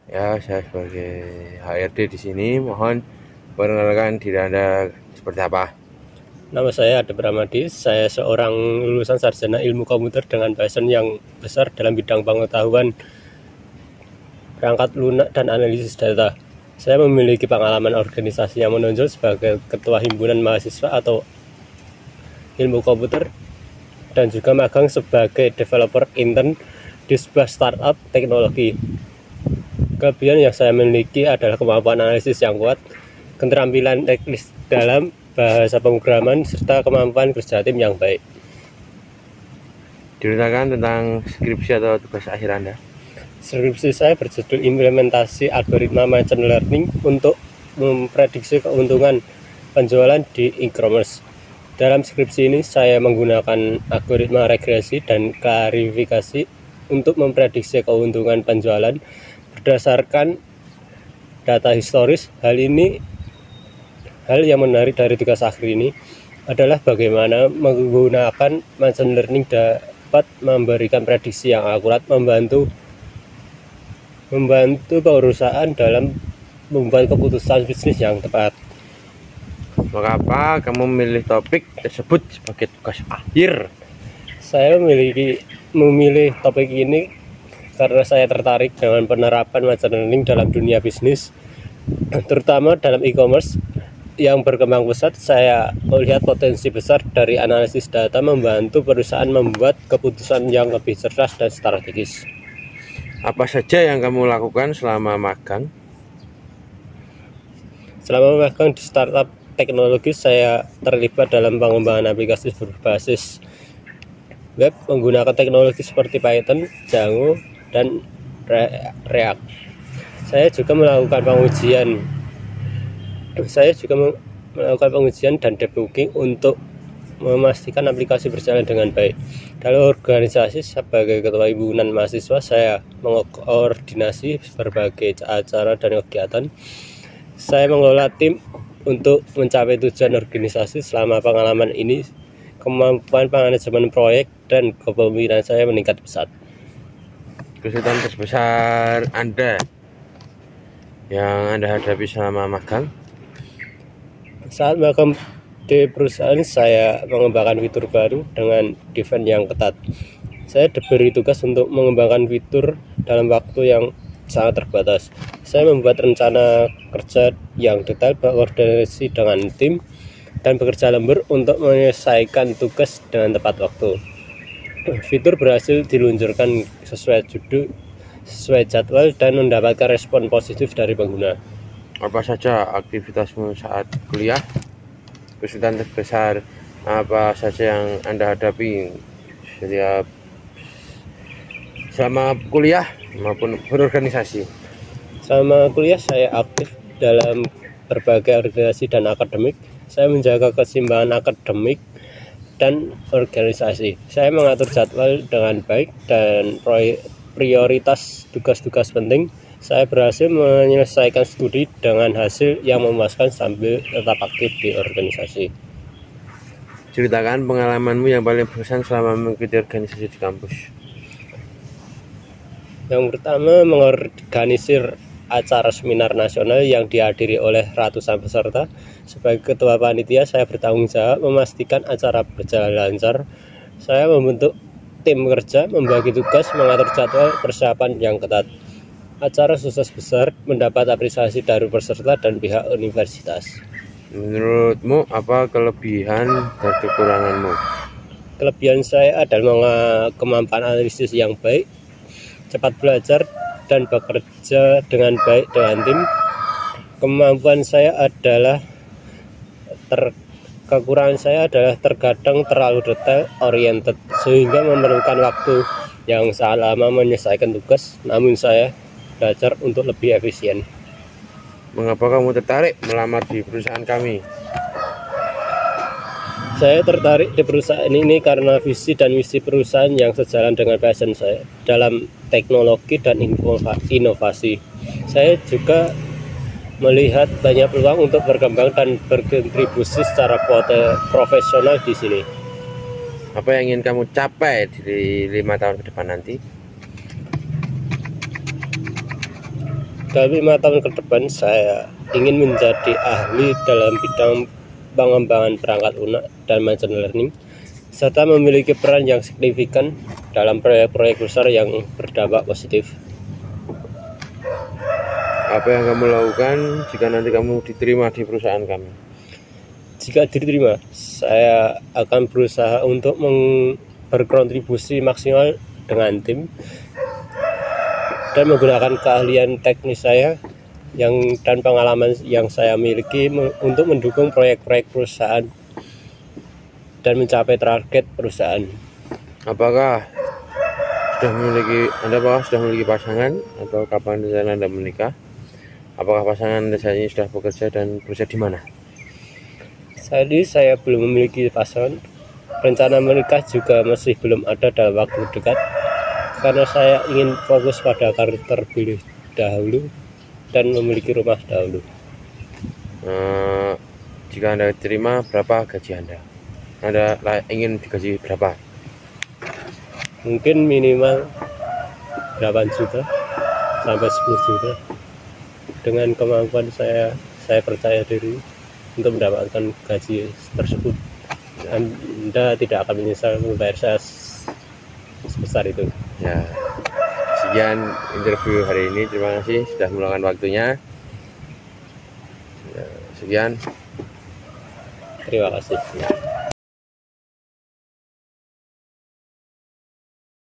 Ya, saya sebagai HRD di sini mohon perkenalkan diri Anda seperti apa. Nama saya Ade Pramadi, saya seorang lulusan sarjana ilmu komputer dengan passion yang besar dalam bidang pengetahuan perangkat lunak dan analisis data. Saya memiliki pengalaman organisasi yang menonjol sebagai ketua himpunan mahasiswa atau ilmu komputer dan juga magang sebagai developer intern di sebuah startup teknologi. Kelebihan yang saya miliki adalah kemampuan analisis yang kuat, keterampilan teknis dalam bahasa pemrograman, serta kemampuan kerja tim yang baik. Ceritakan tentang skripsi atau tugas akhir Anda. Skripsi saya berjudul implementasi algoritma machine learning untuk memprediksi keuntungan penjualan di e-commerce. Dalam skripsi ini saya menggunakan algoritma regresi dan klarifikasi untuk memprediksi keuntungan penjualan berdasarkan data historis. Hal yang menarik dari tugas akhir ini adalah bagaimana menggunakan machine learning dapat memberikan prediksi yang akurat, membantu perusahaan dalam membuat keputusan bisnis yang tepat. Mengapa kamu memilih topik tersebut sebagai tugas akhir? Saya memilih topik ini karena saya tertarik dengan penerapan machine learning dalam dunia bisnis, terutama dalam e-commerce yang berkembang pesat. Saya melihat potensi besar dari analisis data membantu perusahaan membuat keputusan yang lebih cerdas dan strategis. Apa saja yang kamu lakukan selama magang? Selama magang di startup teknologi, saya terlibat dalam pengembangan aplikasi berbasis web menggunakan teknologi seperti Python, Django, dan React. Saya juga melakukan pengujian dan debugging untuk memastikan aplikasi berjalan dengan baik. Dalam organisasi sebagai ketua himpunan mahasiswa, saya mengkoordinasi berbagai acara dan kegiatan. Saya mengelola tim untuk mencapai tujuan organisasi. Selama pengalaman ini, kemampuan manajemen proyek dan kepemimpinan saya meningkat pesat. Kesulitan terbesar Anda yang Anda hadapi selama magang? Saat magang di perusahaan, saya mengembangkan fitur baru dengan desain yang ketat. Saya diberi tugas untuk mengembangkan fitur dalam waktu yang sangat terbatas. Saya membuat rencana kerja yang detail, berkoordinasi dengan tim, dan bekerja lembur untuk menyelesaikan tugas dengan tepat waktu. Fitur berhasil diluncurkan sesuai jadwal dan mendapatkan respon positif dari pengguna. Apa saja aktivitasmu saat kuliah? Kesulitan terbesar apa saja yang Anda hadapi selama kuliah maupun berorganisasi? Selama kuliah, saya aktif dalam berbagai organisasi dan akademik. Saya menjaga keseimbangan akademik dan organisasi. Saya mengatur jadwal dengan baik dan prioritas tugas-tugas penting. Saya berhasil menyelesaikan studi dengan hasil yang memuaskan sambil tetap aktif di organisasi. Ceritakan pengalamanmu yang paling berkesan selama mengikuti organisasi di kampus. Yang pertama, mengorganisir acara seminar nasional yang dihadiri oleh ratusan peserta. Sebagai ketua panitia, saya bertanggung jawab memastikan acara berjalan lancar. Saya membentuk tim kerja, membagi tugas, mengatur jadwal persiapan yang ketat. Acara sukses besar, mendapat apresiasi dari peserta dan pihak universitas. Menurutmu apa kelebihan dan kekuranganmu? Kelebihan saya adalah kemampuan analisis yang baik, cepat belajar, dan bekerja dengan baik dengan tim. Kekurangan saya adalah terkadang terlalu detail oriented sehingga memerlukan waktu yang sangat lama menyelesaikan tugas. Namun saya belajar untuk lebih efisien. Mengapa kamu tertarik melamar di perusahaan kami? Saya tertarik di perusahaan ini karena visi dan misi perusahaan yang sejalan dengan passion saya dalam teknologi dan inovasi. Saya juga melihat banyak peluang untuk berkembang dan berkontribusi secara profesional di sini. Apa yang ingin kamu capai di 5 tahun ke depan nanti? Dalam 5 tahun ke depan, saya ingin menjadi ahli dalam bidang pengembangan perangkat lunak dan machine learning, serta memiliki peran yang signifikan dalam proyek-proyek besar yang berdampak positif. Apa yang kamu lakukan jika nanti kamu diterima di perusahaan kami? Jika diterima, saya akan berusaha untuk berkontribusi maksimal dengan tim dan menggunakan keahlian teknis saya dan pengalaman yang saya miliki untuk mendukung proyek-proyek perusahaan dan mencapai target perusahaan. Apakah sudah memiliki pasangan atau kapan rencana Anda menikah? Apakah pasangan Anda saat ini sudah bekerja dan bekerja di mana? Saat ini saya belum memiliki pasangan. Rencana menikah juga masih belum ada dalam waktu dekat, karena saya ingin fokus pada karir terpilih dahulu dan memiliki rumah dahulu. Jika Anda diterima, berapa gaji Anda? Anda ingin digaji berapa? Mungkin minimal 8 juta sampai 10 juta. Dengan kemampuan saya percaya diri untuk mendapatkan gaji tersebut. Anda tidak akan menyesal membayar saya sebesar itu. Ya, sekian interview hari ini. Terima kasih sudah meluangkan waktunya. Sekian. Terima kasih. Ya.